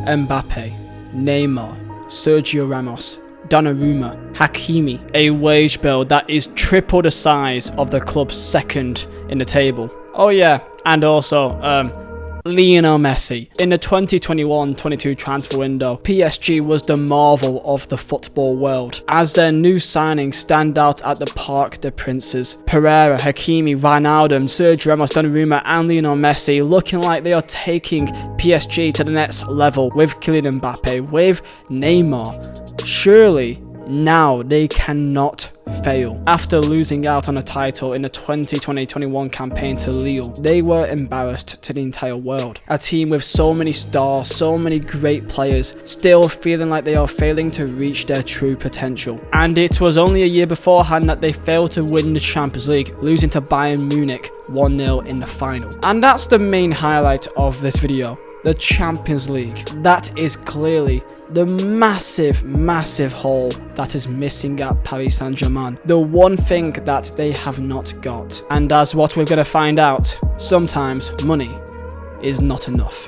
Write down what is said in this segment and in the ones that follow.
Mbappe, Neymar, Sergio Ramos, Donnarumma, Hakimi, a wage bill that is triple the size of the club's second in the table. Oh yeah, and also, Lionel Messi. In the 2021-22 transfer window, PSG was the marvel of the football world, as their new signings stand out at the Parc des Princes. Pereira, Hakimi, Wijnaldum, Sergio Ramos, Donnarumma and Lionel Messi looking like they are taking PSG to the next level with Kylian Mbappe, with Neymar. Surely, now they cannot fail. After losing out on a title in the 2020-21 campaign to Lille, they were embarrassed to the entire world. A team with so many stars, so many great players, still feeling like they are failing to reach their true potential. And it was only a year beforehand that they failed to win the Champions League, losing to Bayern Munich 1-0 in the final. And that's the main highlight of this video, the Champions League. That is clearly the massive hole that is missing at Paris Saint-Germain. The one thing that they have not got. And as what we're going to find out, sometimes money is not enough.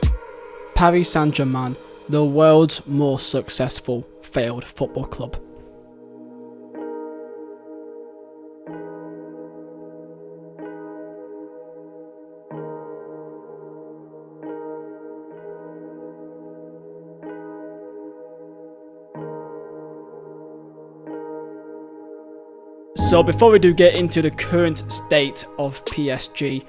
Paris Saint-Germain, the world's most successful failed football club. So before we do get into the current state of PSG,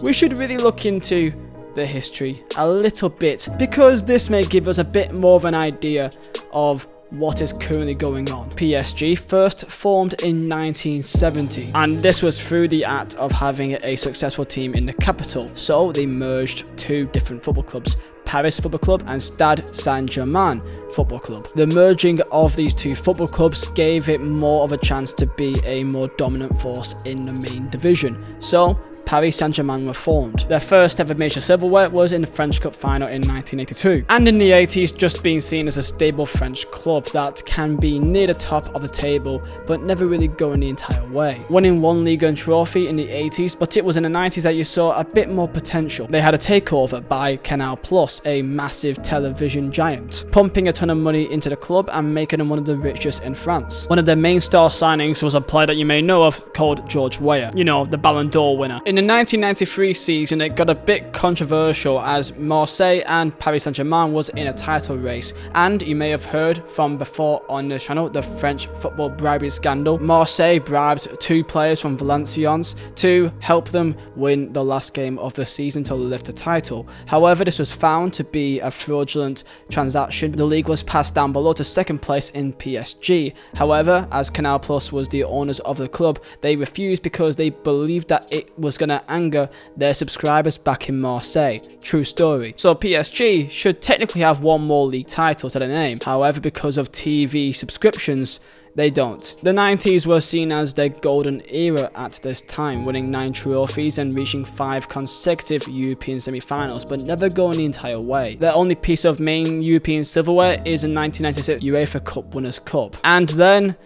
we should really look into the history a little bit, because this may give us a bit more of an idea of what is currently going on. PSG first formed in 1970, and this was through the act of having a successful team in the capital. So they merged two different football clubs, Paris Football Club and Stade Saint-Germain Football Club. The merging of these two football clubs gave it more of a chance to be a more dominant force in the main division. So Paris Saint-Germain were formed. Their first ever major silverware was in the French Cup final in 1982, and in the 80s just being seen as a stable French club that can be near the top of the table but never really going the entire way. Winning one Ligue 1 trophy in the 80s, but it was in the 90s that you saw a bit more potential. They had a takeover by Canal+, a massive television giant, pumping a ton of money into the club and making them one of the richest in France. One of their main star signings was a player that you may know of called George Weah, you know, the Ballon d'Or winner. In the 1993 season, it got a bit controversial as Marseille and Paris Saint-Germain was in a title race, and you may have heard from before on the channel the French football bribery scandal. Marseille bribed two players from Valenciennes to help them win the last game of the season to lift the title. However, this was found to be a fraudulent transaction. The league was passed down below to second place in PSG. However, as Canal+ was the owners of the club, they refused because they believed that it was going to anger their subscribers back in Marseille. True story. So PSG should technically have one more league title to their name. However, because of TV subscriptions, they don't. The 90s were seen as their golden era at this time, winning 9 trophies and reaching 5 consecutive European semi-finals, but never going the entire way. Their only piece of main European silverware is the 1996 UEFA Cup Winners' Cup. And then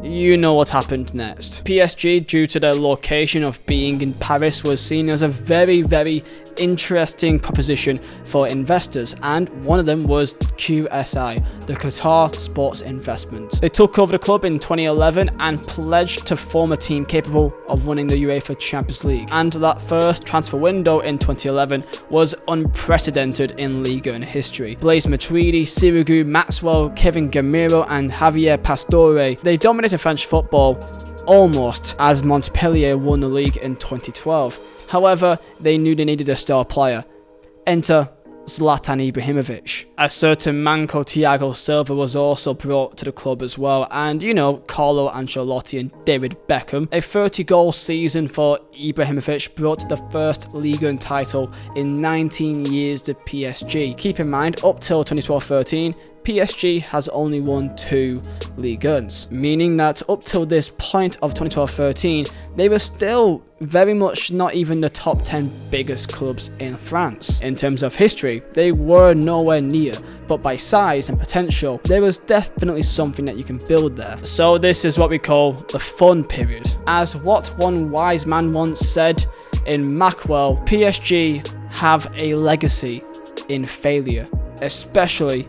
you know what happened next. PSG, due to their location of being in Paris, was seen as a very interesting proposition for investors, and one of them was QSI, the Qatar Sports Investment. They took over the club in 2011 and pledged to form a team capable of winning the UEFA Champions League. And that first transfer window in 2011 was unprecedented in Ligue 1 history. Blaise Matuidi, Sirigu, Maxwell, Kevin Gamero and Javier Pastore, they dominated French football almost as Montpellier won the league in 2012. However, they knew they needed a star player. Enter Zlatan Ibrahimovic. A certain man called Thiago Silva was also brought to the club as well, and you know, Carlo Ancelotti and David Beckham. A 30-goal season for Ibrahimovic brought the first Ligue 1 title in 19 years to PSG. Keep in mind, up till 2012-13, PSG has only won 2 Ligue 1s, meaning that up till this point of 2012-13, they were still very much not even the top 10 biggest clubs in France. In terms of history, they were nowhere near, but by size and potential, there was definitely something that you can build there. So this is what we call the fun period. As what one wise man once said in Maxwell, PSG have a legacy in failure. especially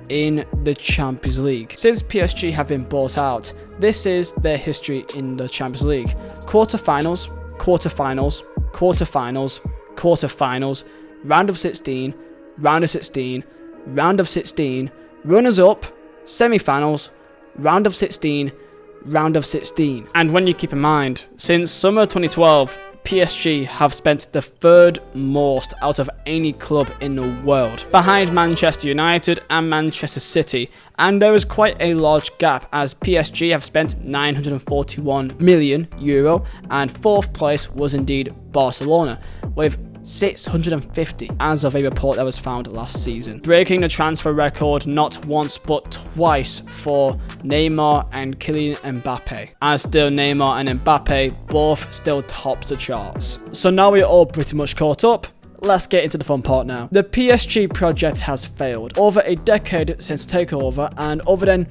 in the Champions League. Since PSG have been bought out, this is their history in the Champions League. Quarterfinals, quarterfinals, quarterfinals, quarterfinals, round of 16, round of 16, round of 16, runners-up, semi-finals, round of 16, round of 16. And when you keep in mind, since summer 2012, PSG have spent the third most out of any club in the world, behind Manchester United and Manchester City, and there is quite a large gap as PSG have spent €941 million, and fourth place was indeed Barcelona, with 650 as of a report that was found last season, breaking the transfer record not once but twice for Neymar and Kylian Mbappe, as still Neymar and Mbappe both still tops the charts. So now we're all pretty much caught up. Let's get into the fun part now. The PSG project has failed. Over a decade since takeover, and other than,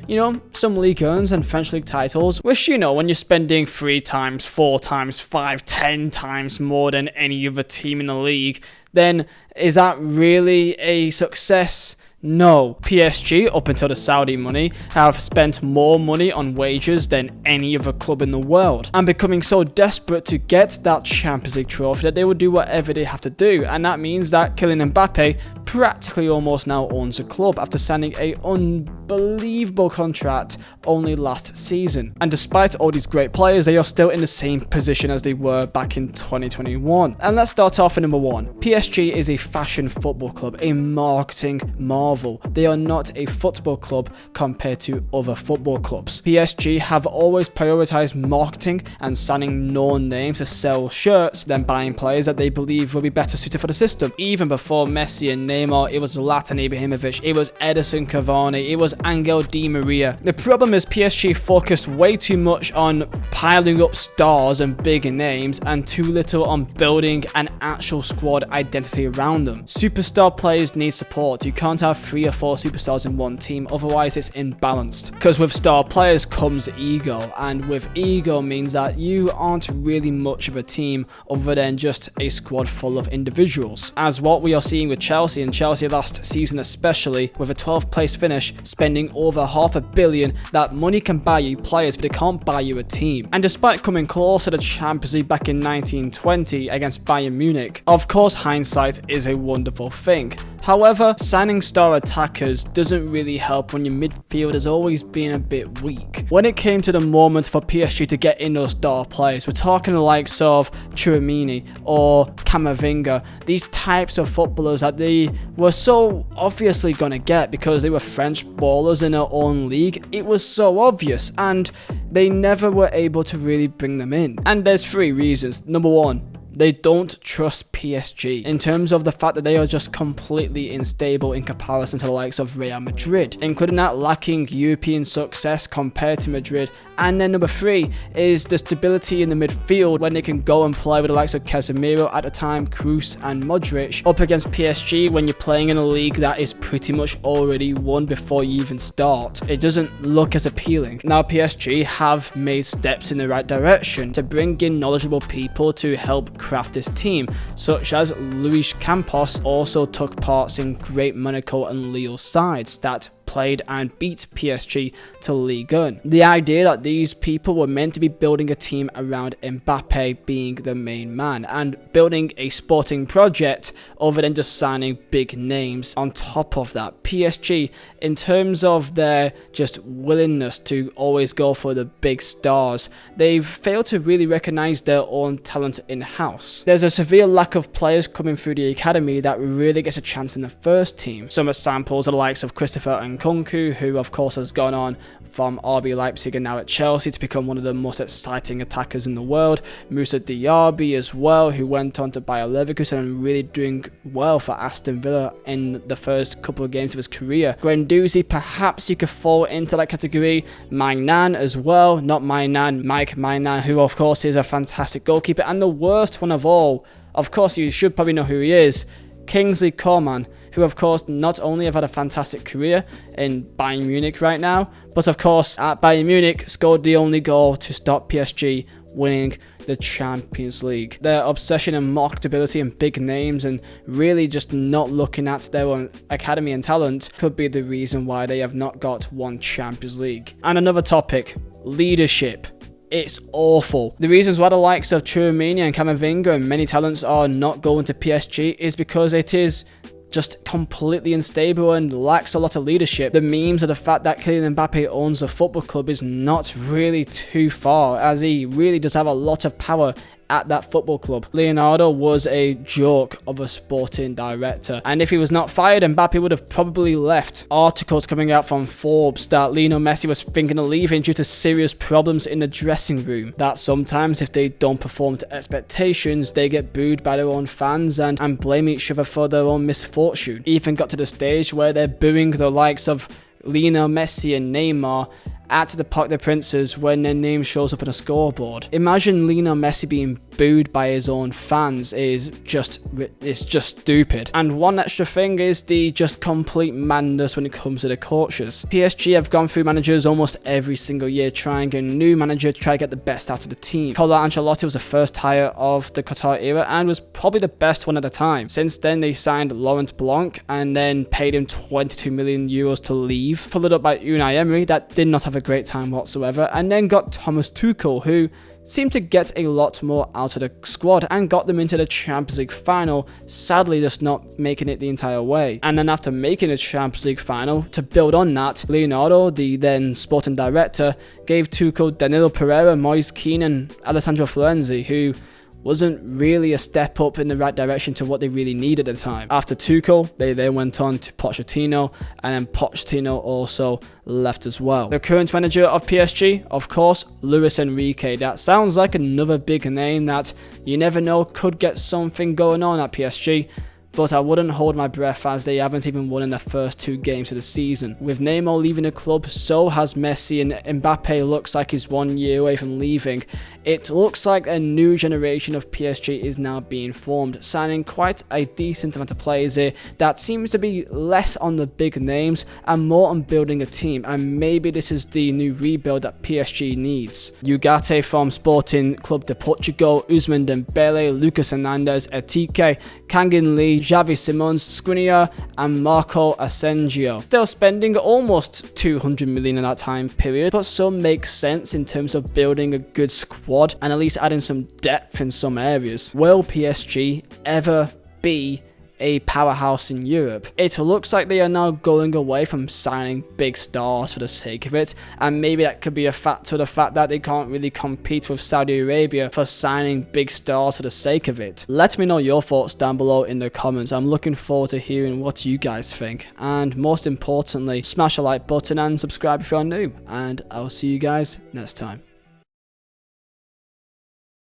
some Ligue 1s and French League titles, which, when you're spending 3 times, 4 times, 5, 10 times more than any other team in the league, then is that really a success? No. PSG, up until the Saudi money, have spent more money on wages than any other club in the world, and becoming so desperate to get that Champions League trophy that they will do whatever they have to do, and that means that Kylian Mbappe practically almost now owns the club after signing an unbelievable contract only last season. And despite all these great players, they are still in the same position as they were back in 2021. And let's start off with number 1. PSG is a fashion football club, a marketing marvel. They are not a football club compared to other football clubs. PSG have always prioritized marketing and signing known names to sell shirts than buying players that they believe will be better suited for the system. Even before Messi and Neymar, it was Zlatan Ibrahimovic, it was Edison Cavani, it was Angel Di Maria. The problem is PSG focused way too much on piling up stars and big names and too little on building an actual squad identity around them. Superstar players need support. You can't have 3 or 4 superstars in one team, otherwise it's imbalanced. Because with star players comes ego, and with ego means that you aren't really much of a team other than just a squad full of individuals. As what we are seeing with Chelsea, and Chelsea last season especially, with a 12th place finish, spending over £500 million. That money can buy you players, but it can't buy you a team. And despite coming close to the Champions League back in 1920 against Bayern Munich, of course hindsight is a wonderful thing. However, signing star attackers doesn't really help when your midfield has always been a bit weak. When it came to the moment for PSG to get in those star players, we're talking the likes of Tchouaméni or Camavinga, these types of footballers that they were so obviously going to get because they were French ballers in their own league. It was so obvious, and they never were able to really bring them in. And there's 3 reasons. Number 1, they don't trust PSG in terms of the fact that they are just completely unstable in comparison to the likes of Real Madrid, including that lacking European success compared to Madrid. And then number 3 is the stability in the midfield when they can go and play with the likes of Casemiro at the time, Kroos and Modric, up against PSG when you're playing in a league that is pretty much already won before you even start. It doesn't look as appealing. Now PSG have made steps in the right direction to bring in knowledgeable people to help craft this team, such as Luis Campos also took parts in great Monaco and Lille sides that played and beat PSG to Ligue 1. The idea that these people were meant to be building a team around Mbappe being the main man and building a sporting project other than just signing big names. On top of that, PSG, in terms of their just willingness to always go for the big stars, they've failed to really recognize their own talent in-house. There's a severe lack of players coming through the academy that really gets a chance in the first team. Some examples are the likes of Christopher Nkunku, who of course has gone on from RB Leipzig and now at Chelsea to become one of the most exciting attackers in the world. Moussa Diaby as well, who went on to Bayer Leverkusen and really doing well for Aston Villa in the first couple of games of his career. Guendouzi, perhaps you could fall into that category. Mainan as well, not Mainan, Mike Mainan, who of course is a fantastic goalkeeper. And the worst one of all, of course you should probably know who he is, Kingsley Coman, who of course not only have had a fantastic career in Bayern Munich right now, but of course at Bayern Munich scored the only goal to stop PSG winning the Champions League. Their obsession and marketability and big names and really just not looking at their own academy and talent could be the reason why they have not got one Champions League. And another topic, leadership. It's awful. The reasons why the likes of Tchouaméni and Camavinga and many talents are not going to PSG is because it is just completely unstable and lacks a lot of leadership. The memes of the fact that Kylian Mbappe owns a football club is not really too far, as he really does have a lot of power at that football club. Leonardo was a joke of a sporting director, and if he was not fired, Mbappe would have probably left. Articles coming out from Forbes that Lionel Messi was thinking of leaving due to serious problems in the dressing room, that sometimes if they don't perform to expectations, they get booed by their own fans and blame each other for their own misfortune. Even got to the stage where they're booing the likes of Lionel Messi and Neymar at the Parc des Princes when their name shows up on a scoreboard. Imagine Lionel Messi being booed by his own fans it's just stupid. And one extra thing is the just complete madness when it comes to the coaches. PSG have gone through managers almost every single year trying a new manager to try to get the best out of the team. Carlo Ancelotti was the first hire of the Qatar era and was probably the best one at the time. Since then they signed Laurent Blanc and then paid him 22 million euros to leave, followed up by Unai Emery that did not have a great time whatsoever, and then got Thomas Tuchel, who seemed to get a lot more out of the squad and got them into the Champions League final, sadly just not making it the entire way. And then after making the Champions League final, to build on that, Leonardo, the then sporting director, gave Tuchel Danilo Pereira, Moise Kean and Alessandro Florenzi, who wasn't really a step up in the right direction to what they really needed at the time. After Tuchel, they then went on to Pochettino, and then Pochettino also left as well. The current manager of PSG, of course, Luis Enrique. That sounds like another big name that you never know could get something going on at PSG, but I wouldn't hold my breath as they haven't even won in their first 2 games of the season. With Neymar leaving the club, so has Messi, and Mbappe looks like he's 1 year away from leaving. It looks like a new generation of PSG is now being formed, signing quite a decent amount of players here that seems to be less on the big names and more on building a team, and maybe this is the new rebuild that PSG needs. Ugarte from Sporting Club de Portugal, Ousmane Dembele, Lucas Hernandez, Etike, Kangin Lee, Xavi Simons, Skriniar and Marco Asensio. They're spending almost 200 million in that time period, but some makes sense in terms of building a good squad and at least adding some depth in some areas. Will PSG ever be a powerhouse in Europe? It looks like they are now going away from signing big stars for the sake of it, and maybe that could be a factor, the fact that they can't really compete with Saudi Arabia for signing big stars for the sake of it. Let me know your thoughts down below in the comments. I'm looking forward to hearing what you guys think, and most importantly, smash a like button and subscribe if you're new, and I'll see you guys next time.